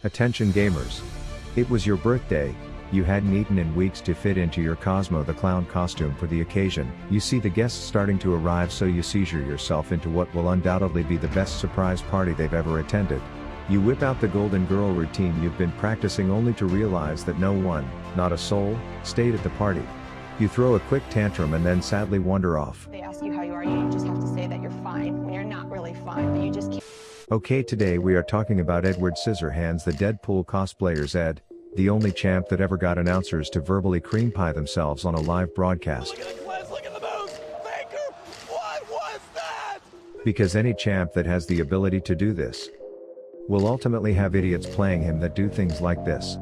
Attention gamers. It was your birthday, you hadn't eaten in weeks to fit into your Cosmo the Clown costume for the occasion, you see the guests starting to arrive so you seizure yourself into what will undoubtedly be the best surprise party they've ever attended. You whip out the Golden Girl routine you've been practicing only to realize that no one, not a soul, stayed at the party. You throw a quick tantrum and then sadly wander off. They ask you how you are, you just have to say that you're fine when you're not really fine, but you just keep. Okay, today we are talking about Edward Scissorhands, the Deadpool cosplayer Zed, the only champ that ever got announcers to verbally cream pie themselves on a live broadcast. Look at the glass, look at the moves! Faker! What was that? Because any champ that has the ability to do this will ultimately have idiots playing him that do things like this.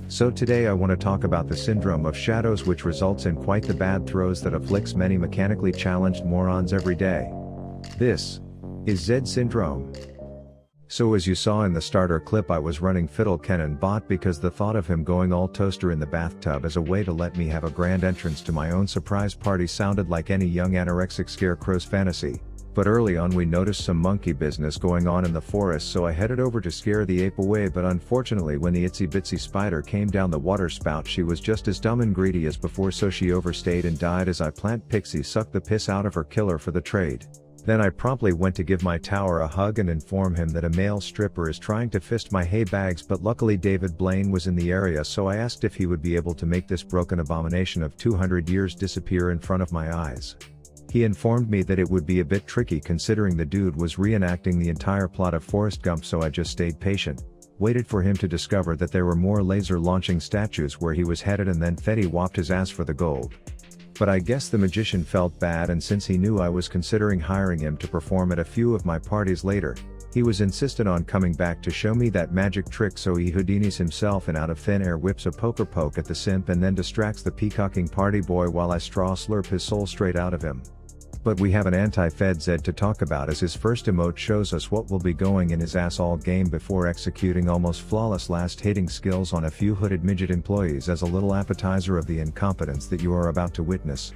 So today I want to talk about the syndrome of shadows, which results in quite the bad throws that afflicts many mechanically challenged morons every day. This is Zed Syndrome. So as you saw in the starter clip, I was running Fiddle Cannon bot because the thought of him going all toaster in the bathtub as a way to let me have a grand entrance to my own surprise party sounded like any young anorexic scarecrow's fantasy. But early on we noticed some monkey business going on in the forest, so I headed over to scare the ape away, but unfortunately when the itsy bitsy spider came down the water spout, she was just as dumb and greedy as before, so she overstayed and died as I plant pixie sucked the piss out of her killer for the trade. Then I promptly went to give my tower a hug and inform him that a male stripper is trying to fist my hay bags, but luckily David Blaine was in the area, so I asked if he would be able to make this broken abomination of 200 years disappear in front of my eyes. He informed me that it would be a bit tricky considering the dude was reenacting the entire plot of Forrest Gump, so I just stayed patient, waited for him to discover that there were more laser launching statues where he was headed, and then Fetty whopped his ass for the gold. But I guess the magician felt bad, and since he knew I was considering hiring him to perform at a few of my parties later, he was insistent on coming back to show me that magic trick, so he Houdinis himself and out of thin air whips a poker poke at the simp and then distracts the peacocking party boy while I straw slurp his soul straight out of him. But we have an anti-Fed Zed to talk about, as his first emote shows us what will be going in his ass all game before executing almost flawless last-hitting skills on a few hooded midget employees as a little appetizer of the incompetence that you are about to witness.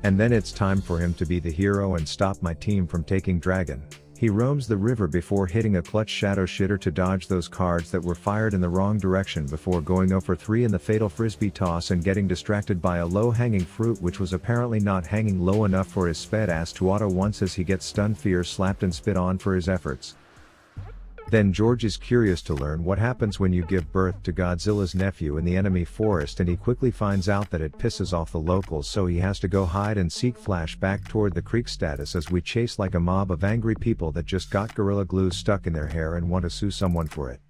And then it's time for him to be the hero and stop my team from taking dragon. He roams the river before hitting a clutch shadow shitter to dodge those cards that were fired in the wrong direction before going 0 for 3 in the fatal frisbee toss and getting distracted by a low-hanging fruit which was apparently not hanging low enough for his sped ass to auto once as he gets stunned, fear slapped and spit on for his efforts. Then George is curious to learn what happens when you give birth to Godzilla's nephew in the enemy forest, and he quickly finds out that it pisses off the locals, so he has to go hide and seek flashback toward the creek status as we chase like a mob of angry people that just got Gorilla Glue stuck in their hair and want to sue someone for it.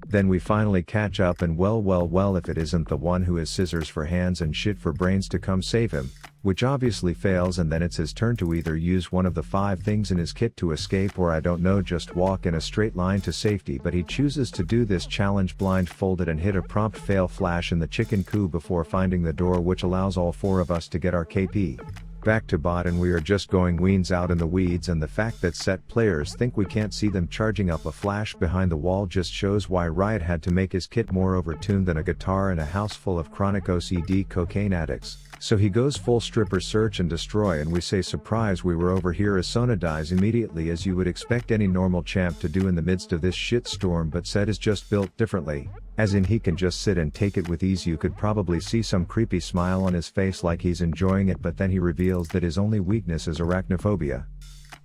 Then we finally catch up, and well, if it isn't the one who has scissors for hands and shit for brains to come save him, which obviously fails, and then it's his turn to either use one of the 5 things in his kit to escape, or I don't know, just walk in a straight line to safety, but he chooses to do this challenge blindfolded and hit a prompt fail flash in the chicken coop before finding the door, which allows all 4 of us to get our KP back to bot, and we are just going weens out in the weeds, and the fact that set players think we can't see them charging up a flash behind the wall just shows why Riot had to make his kit more overtuned than a guitar in a house full of chronic OCD cocaine addicts. So he goes full stripper search and destroy, and we say surprise we were over here, as Sona dies immediately as you would expect any normal champ to do in the midst of this shit storm, but Zed is just built differently, as in he can just sit and take it with ease. You could probably see some creepy smile on his face like he's enjoying it, but then he reveals that his only weakness is arachnophobia.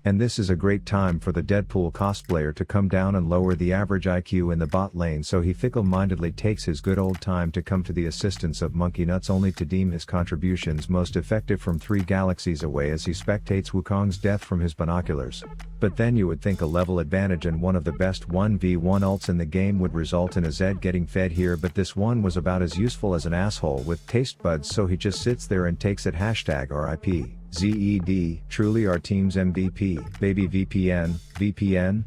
And this is a great time for the Deadpool cosplayer to come down and lower the average IQ in the bot lane, so he fickle-mindedly takes his good old time to come to the assistance of Monkey Nuts, only to deem his contributions most effective from 3 galaxies away as he spectates Wukong's death from his binoculars. But then you would think a level advantage and one of the best 1v1 ults in the game would result in a Zed getting fed here, but this one was about as useful as an asshole with taste buds, so he just sits there and takes it. #RIP. Zed, truly our team's MVP, baby. VPN?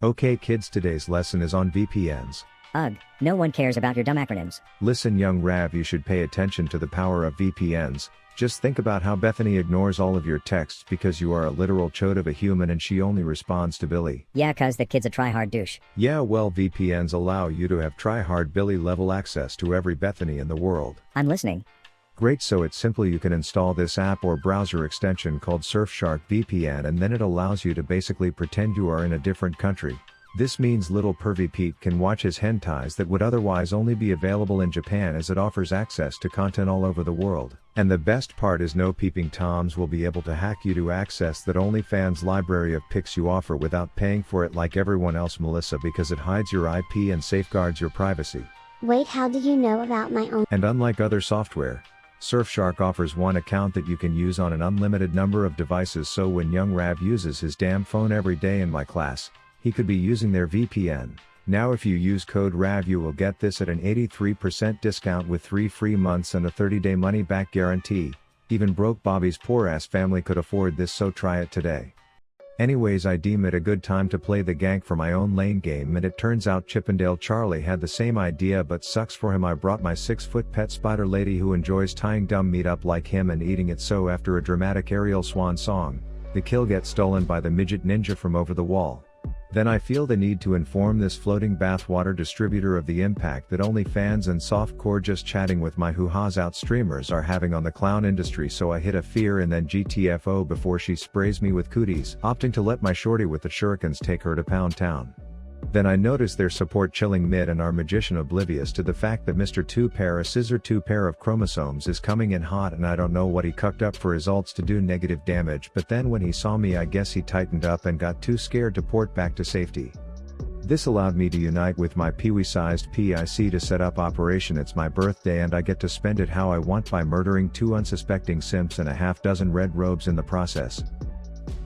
Okay kids, today's lesson is on VPNs. Ugh, no one cares about your dumb acronyms. Listen young Rav, you should pay attention to the power of VPNs. Just think about how Bethany ignores all of your texts because you are a literal chode of a human and she only responds to Billy. Yeah, cuz the kid's a tryhard douche. Yeah, well, VPNs allow you to have tryhard Billy level access to every Bethany in the world. I'm listening. Great, so it's simple. You can install this app or browser extension called Surfshark VPN, and then it allows you to basically pretend you are in a different country. This means little pervy Pete can watch his hentais that would otherwise only be available in Japan, as it offers access to content all over the world. And the best part is no peeping toms will be able to hack you to access that OnlyFans library of pics you offer without paying for it like everyone else, Melissa, because it hides your IP and safeguards your privacy. Wait, how do you know about my own? And unlike other software, Surfshark offers one account that you can use on an unlimited number of devices, so when young Rav uses his damn phone every day in my class, he could be using their VPN. Now if you use code RAV you will get this at an 83% discount with 3 free months and a 30-day money-back guarantee. Even broke Bobby's poor-ass family could afford this, so try it today. Anyways, I deem it a good time to play the gank for my own lane game, and it turns out Chippendale Charlie had the same idea, but sucks for him. I brought my 6-foot pet spider lady who enjoys tying dumb meat up like him and eating it, so after a dramatic aerial swan song, the kill gets stolen by the midget ninja from over the wall. Then I feel the need to inform this floating bathwater distributor of the impact that OnlyFans and softcore just chatting with my hoo-ha's out streamers are having on the clown industry, so I hit a fear and then GTFO before she sprays me with cooties, opting to let my shorty with the shurikens take her to Pound Town. Then I notice their support chilling mid and our magician oblivious to the fact that Mr. 2-pair a scissor 2-pair of chromosomes is coming in hot, and I don't know what he cucked up for his ults to do negative damage, but then when he saw me I guess he tightened up and got too scared to port back to safety. This allowed me to unite with my peewee-sized PIC to set up Operation It's My Birthday, and I get to spend it how I want by murdering 2 unsuspecting simps and a half dozen red robes in the process.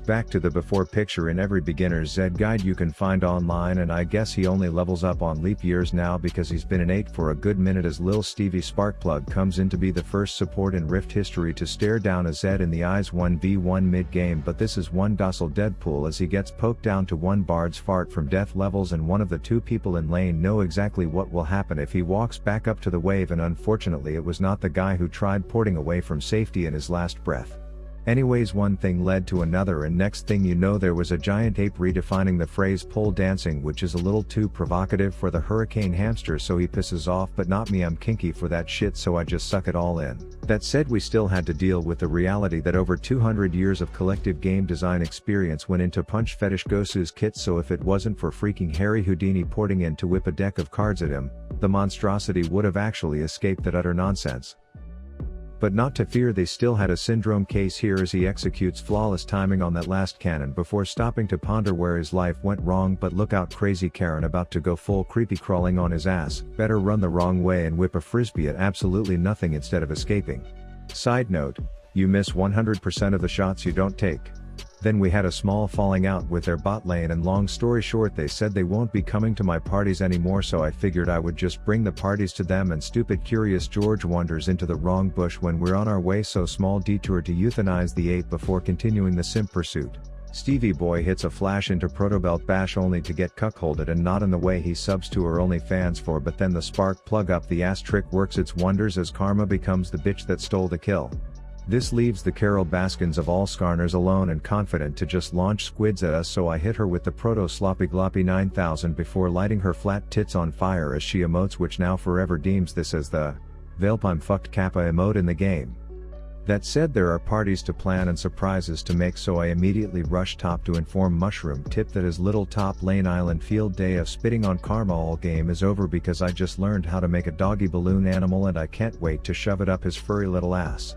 Back to the before picture in every beginner's Zed guide you can find online, and I guess he only levels up on leap years now because he's been an 8 for a good minute as Lil Stevie Sparkplug comes in to be the first support in Rift history to stare down a Zed in the eyes 1v1 mid-game, but this is one docile Deadpool as he gets poked down to 1 bard's fart from death levels, and one of the 2 people in lane know exactly what will happen if he walks back up to the wave, and unfortunately it was not the guy who tried porting away from safety in his last breath. Anyways, one thing led to another, and next thing you know there was a giant ape redefining the phrase pole dancing, which is a little too provocative for the hurricane hamster, so he pisses off, but not me, I'm kinky for that shit, so I just suck it all in. That said, we still had to deal with the reality that over 200 years of collective game design experience went into Punch Fetish Gosu's kit, so if it wasn't for freaking Harry Houdini porting in to whip a deck of cards at him, the monstrosity would have actually escaped that utter nonsense. But not to fear, they still had a syndrome case here as he executes flawless timing on that last cannon before stopping to ponder where his life went wrong. But look out, crazy Karen about to go full creepy crawling on his ass, better run the wrong way and whip a frisbee at absolutely nothing instead of escaping. Side note, you miss 100% of the shots you don't take. Then we had a small falling out with their bot lane, and long story short they said they won't be coming to my parties anymore, so I figured I would just bring the parties to them, and stupid curious George wanders into the wrong bush when we're on our way, so small detour to euthanize the ape before continuing the simp pursuit. Stevie boy hits a flash into Protobelt Bash only to get cuckolded, and not in the way he subs to her OnlyFans for, but then the spark plug up the ass trick works its wonders as Karma becomes the bitch that stole the kill. This leaves the Carol Baskins of all Skarners alone and confident to just launch squids at us, so I hit her with the Proto Sloppy Gloppy 9000 before lighting her flat tits on fire as she emotes, which now forever deems this as the Velp I'm fucked Kappa emote in the game. That said, there are parties to plan and surprises to make, so I immediately rush top to inform Mushroom Tip that his little top lane island field day of spitting on Karma all game is over, because I just learned how to make a doggy balloon animal and I can't wait to shove it up his furry little ass.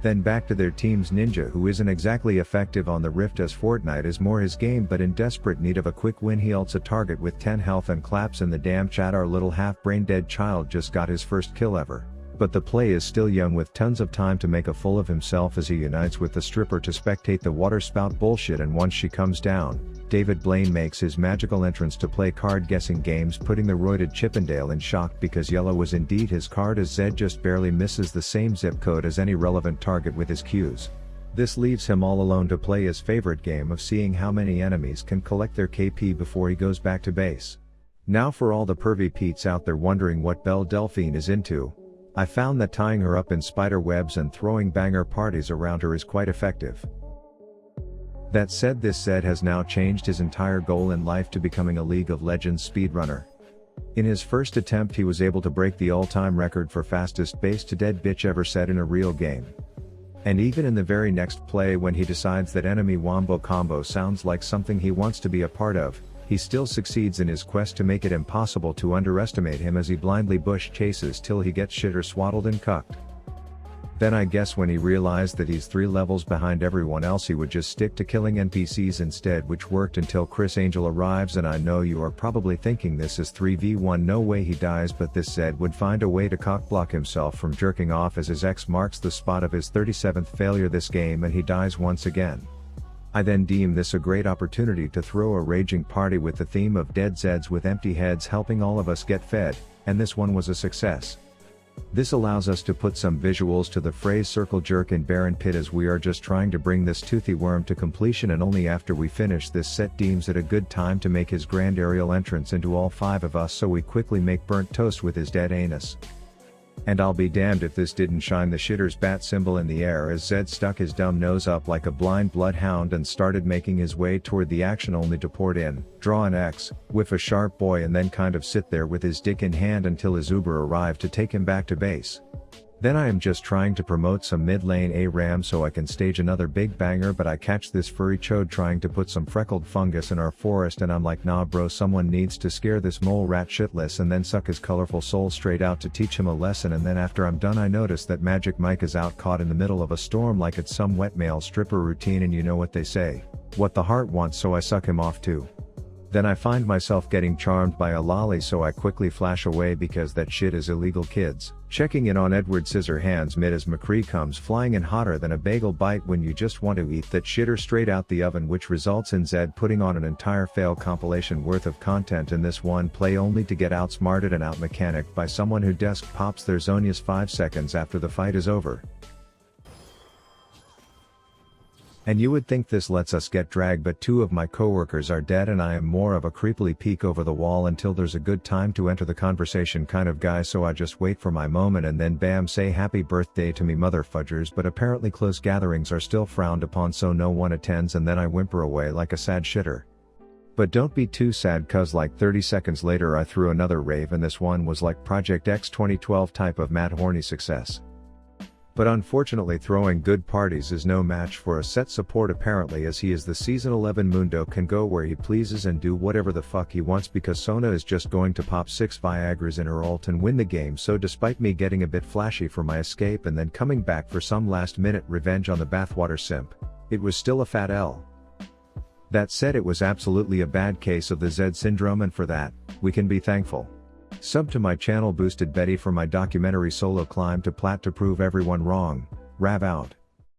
Then back to their team's Ninja, who isn't exactly effective on the Rift as Fortnite is more his game, but in desperate need of a quick win he ults a target with 10 health and claps in the damn chat our little half brain dead child just got his first kill ever. But the play is still young with tons of time to make a fool of himself as he unites with the stripper to spectate the water spout bullshit, and once she comes down, David Blaine makes his magical entrance to play card guessing games, putting the roided Chippendale in shock because yellow was indeed his card as Zed just barely misses the same zip code as any relevant target with his Qs. This leaves him all alone to play his favorite game of seeing how many enemies can collect their KP before he goes back to base. Now for all the pervy Pete's out there wondering what Belle Delphine is into, I found that tying her up in spider webs and throwing banger parties around her is quite effective. That said, this Zed has now changed his entire goal in life to becoming a League of Legends speedrunner. In his first attempt he was able to break the all-time record for fastest base to dead bitch ever set in a real game. And even in the very next play, when he decides that enemy wombo combo sounds like something he wants to be a part of, He still succeeds in his quest to make it impossible to underestimate him as he blindly bush chases till he gets shitter swaddled and cucked. Then I guess when he realized that he's 3 levels behind everyone else he would just stick to killing NPCs instead, which worked until Chris Angel arrives. And I know you are probably thinking this is 3v1, no way he dies, but this Zed would find a way to cockblock himself from jerking off as his X marks the spot of his 37th failure this game and he dies once again. I then deem this a great opportunity to throw a raging party with the theme of dead Zeds with empty heads helping all of us get fed, and this one was a success. This allows us to put some visuals to the phrase circle jerk in Barren Pit as we are just trying to bring this toothy worm to completion, and only after we finish this set deems it a good time to make his grand aerial entrance into all 5 of us, so we quickly make burnt toast with his dead anus. And I'll be damned if this didn't shine the shitter's bat symbol in the air as Zed stuck his dumb nose up like a blind bloodhound and started making his way toward the action, only to port in, draw an X, whiff a sharp boy and then kind of sit there with his dick in hand until his Uber arrived to take him back to base. Then I am just trying to promote some mid-lane ARAM so I can stage another big banger, but I catch this furry chode trying to put some freckled fungus in our forest and I'm like, nah bro, someone needs to scare this mole rat shitless and then suck his colorful soul straight out to teach him a lesson. And then after I'm done I notice that Magic Mike is out caught in the middle of a storm like it's some wet male stripper routine, and you know what they say, what the heart wants, so I suck him off too. Then I find myself getting charmed by a lolly, so I quickly flash away because that shit is illegal, kids. Checking in on Edward Scissorhands mid as McCree comes flying in hotter than a bagel bite when you just want to eat that shitter straight out the oven, which results in Zed putting on an entire fail compilation worth of content in this one play, only to get outsmarted and outmechanicked by someone who desk pops their Zonias 5 seconds after the fight is over. And you would think this lets us get dragged, but 2 of my coworkers are dead and I am more of a creepily peek over the wall until there's a good time to enter the conversation kind of guy, so I just wait for my moment and then bam, say happy birthday to me motherfudgers, but apparently close gatherings are still frowned upon so no one attends, and then I whimper away like a sad shitter. But don't be too sad, cause like 30 seconds later I threw another rave and this one was like Project X 2012 type of mad horny success. But unfortunately throwing good parties is no match for a set support apparently, as he is the season 11 Mundo, can go where he pleases and do whatever the fuck he wants because Sona is just going to pop 6 Viagras in her ult and win the game. So despite me getting a bit flashy for my escape and then coming back for some last minute revenge on the bathwater simp, it was still a fat L. That said, it was absolutely a bad case of the Zed Syndrome, and for that, we can be thankful. Sub to my channel Boosted Betty for my documentary Solo Climb to Plat to prove everyone wrong. Rav out.